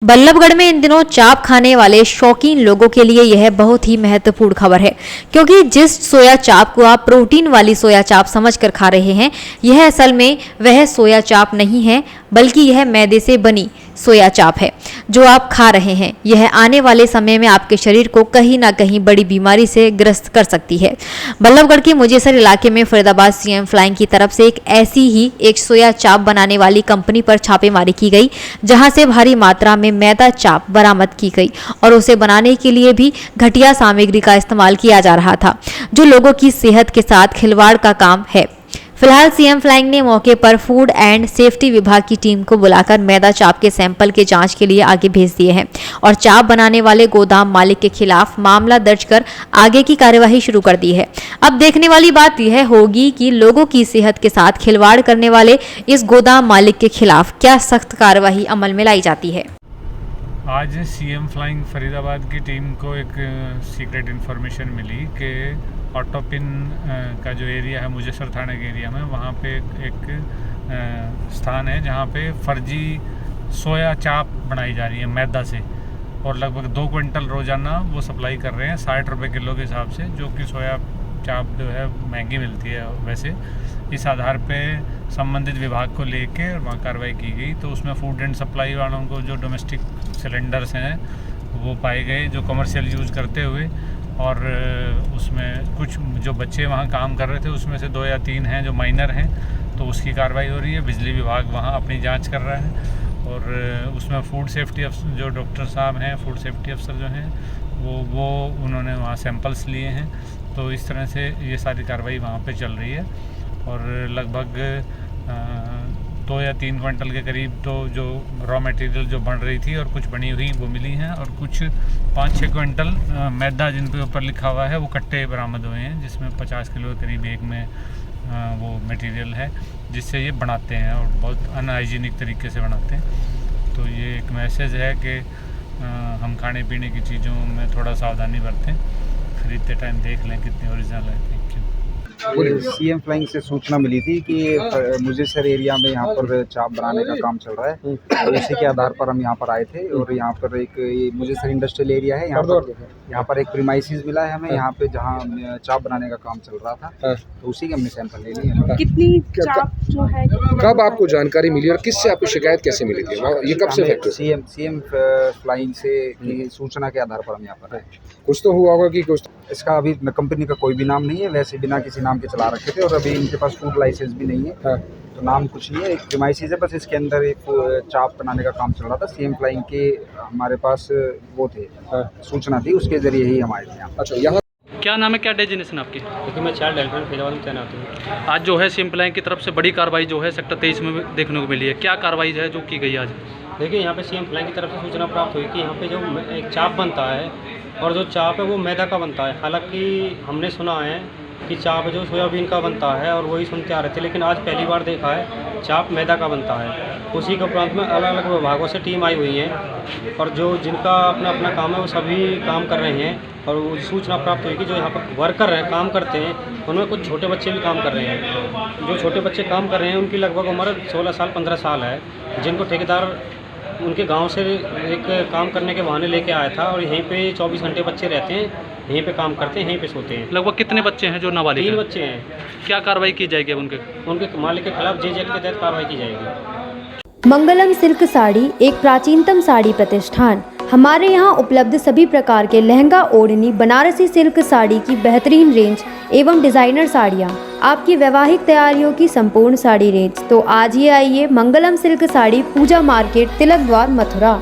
बल्लभगढ़ में इन दिनों चाप खाने वाले शौकीन लोगों के लिए यह बहुत ही महत्वपूर्ण खबर है, क्योंकि जिस सोया चाप को आप प्रोटीन वाली सोया चाप समझकर खा रहे हैं, यह असल में वह सोया चाप नहीं है, बल्कि यह मैदे से बनी सोया चाप है जो आप खा रहे हैं। यह आने वाले समय में आपके शरीर को कहीं ना कहीं बड़ी बीमारी से ग्रस्त कर सकती है। बल्लभगढ़ के मुजेसर इलाके में फरीदाबाद सीएम फ्लाइंग की तरफ से एक ऐसी ही एक सोया चाप बनाने वाली कंपनी पर छापेमारी की गई, जहां से भारी मात्रा में मैदा चाप बरामद की गई और उसे बनाने के लिए भी घटिया सामग्री का इस्तेमाल किया जा रहा था, जो लोगों की सेहत के साथ खिलवाड़ का काम है। फिलहाल सीएम फ्लाइंग ने मौके पर फूड एंड सेफ्टी विभाग की टीम को बुलाकर मैदा चाप के सैंपल के जांच के लिए आगे भेज दिए हैं और चाप बनाने वाले गोदाम मालिक के खिलाफ मामला दर्ज कर आगे की कार्यवाही शुरू कर दी है। अब देखने वाली बात यह होगी कि लोगों की सेहत के साथ खिलवाड़ करने वाले इस गोदाम मालिक के खिलाफ क्या सख्त कार्यवाही अमल में लाई जाती है। आज सीएम फ्लाइंग फरीदाबाद की टीम को एक सीक्रेट इन्फॉर्मेशन मिली कि ऑटोपिन का जो एरिया है मुजेसर थाने के एरिया में, वहाँ पे एक स्थान है जहाँ पे फर्जी सोया चाप बनाई जा रही है मैदा से, और लगभग 2 क्विंटल रोज़ाना वो सप्लाई कर रहे हैं 60 रुपये किलो के हिसाब से, जो कि सोया चाप जो है महंगी मिलती है वैसे। इस आधार पे संबंधित विभाग को लेके वहाँ कार्रवाई की गई, तो उसमें फूड एंड सप्लाई वालों को जो डोमेस्टिक सिलेंडर्स हैं वो पाए गए जो कमर्शियल यूज़ करते हुए, और उसमें कुछ जो बच्चे वहाँ काम कर रहे थे उसमें से 2 या 3 हैं जो माइनर हैं, तो उसकी कार्रवाई हो रही है। बिजली विभाग वहाँ अपनी जांच कर रहा है, और उसमें फूड सेफ्टी अफसर जो डॉक्टर साहब हैं, फूड सेफ्टी अफसर जो हैं वो उन्होंने वहाँ सैंपल्स लिए हैं। तो इस तरह से ये सारी कार्रवाई वहाँ पे चल रही है, और लगभग 2 या 3 क्विंटल के करीब तो जो रॉ मटेरियल जो बन रही थी और कुछ बनी हुई वो मिली हैं, और कुछ 5-6 क्विंटल मैदा जिन पे ऊपर लिखा हुआ है वो कट्टे बरामद हुए हैं, जिसमें 50 किलो के करीब एक में वो मटेरियल है जिससे ये बनाते हैं और बहुत अनहाइजीनिक तरीके से बनाते हैं। तो ये एक मैसेज है कि हम खाने पीने की चीज़ों में थोड़ा सावधानी बरतें, खरीदते टाइम देख लें कितनी ओरिजिनल है। Thank you. सीएम फ्लाइंग से सूचना मिली थी कि मुजेसर एरिया में यहाँ पर चाप बनाने का काम चल रहा है, तो उसी के आधार पर हम यहाँ पर आए थे। और यहाँ पर एक मुजेसर इंडस्ट्रियल एरिया है, यहाँ पर एक प्रीमाइसिस मिला है हमें यहाँ पे, जहाँ चाप बनाने का काम चल रहा था, तो उसी के हमने सैंपल ले लिए। कितनी चाप जो है, कब आपको जानकारी मिली और किससे आपको शिकायत कैसे मिली थी, ये कब से फैक्ट? सीएम फ्लाइंग से की सूचना के आधार पर हम यहाँ पर आए। कुछ तो हुआ होगा कि कुछ इसका अभी कंपनी का कोई भी नाम नहीं है, वैसे बिना किसी नाम के चला रखे थे, और अभी इनके पास फूड लाइसेंस भी नहीं है, तो नाम कुछ नहीं है, एक प्रीमाइसिस है बस। इसके अंदर एक चाप बनाने का काम चल रहा था। सीएम फ्लाइंग के हमारे पास वो थे, सूचना थी, उसके जरिए ही हम आए थे यहाँ। अच्छा, यहाँ क्या नाम है, क्या डेजिनेशन आपकी? क्योंकि मैं चाइल्ड हेल्पलाइन फरीदाबाद में तैनात हूँ। आज जो है सीएम फ्लाइंग की तरफ से बड़ी कार्रवाई जो है सेक्टर 23 में देखने को मिली है, क्या कार्रवाई है जो की गई आज? देखिए, यहाँ पे सीएम फ्लाइंग की तरफ से सूचना प्राप्त हुई कि यहाँ पे जो एक चाप बनता है, और जो चाप है वो मैदा का बनता है। हालांकि हमने सुना है कि चाप जो सोयाबीन का बनता है और वही सुनते आ रहे थे, लेकिन आज पहली बार देखा है चाप मैदा का बनता है। उसी के उपरांत में अलग अलग विभागों से टीम आई हुई है, और जो जिनका अपना अपना काम है वो सभी काम कर रहे हैं। और वो सूचना प्राप्त हुई कि जो यहाँ पर वर्कर हैं, काम करते हैं, उनमें कुछ छोटे बच्चे भी काम कर रहे हैं। जो छोटे बच्चे काम कर रहे हैं उनकी लगभग उम्र 16 साल 15 साल है, जिनको ठेकेदार उनके गांव से एक काम करने के बहाने लेके आया था, और यहीं पे 24 घंटे बच्चे रहते हैं, यहीं पे काम करते हैं, यहीं पे सोते हैं। लगभग कितने बच्चे हैं जो नाबालिग हैं? 3 बच्चे हैं। क्या कार्रवाई की जाएगी अब उनके मालिक के खिलाफ जेल के तहत कार्रवाई की जाएगी। मंगलम सिल्क साड़ी एक प्राचीनतम साड़ी प्रतिष्ठान। हमारे यहाँ उपलब्ध सभी प्रकार के लहंगा, ओढ़नी, बनारसी सिल्क साड़ी की बेहतरीन रेंज एवं डिजाइनर साड़ियाँ, आपकी वैवाहिक तैयारियों की संपूर्ण साड़ी रेंज। तो आज ही आइए मंगलम सिल्क साड़ी, पूजा मार्केट, तिलक द्वार, मथुरा।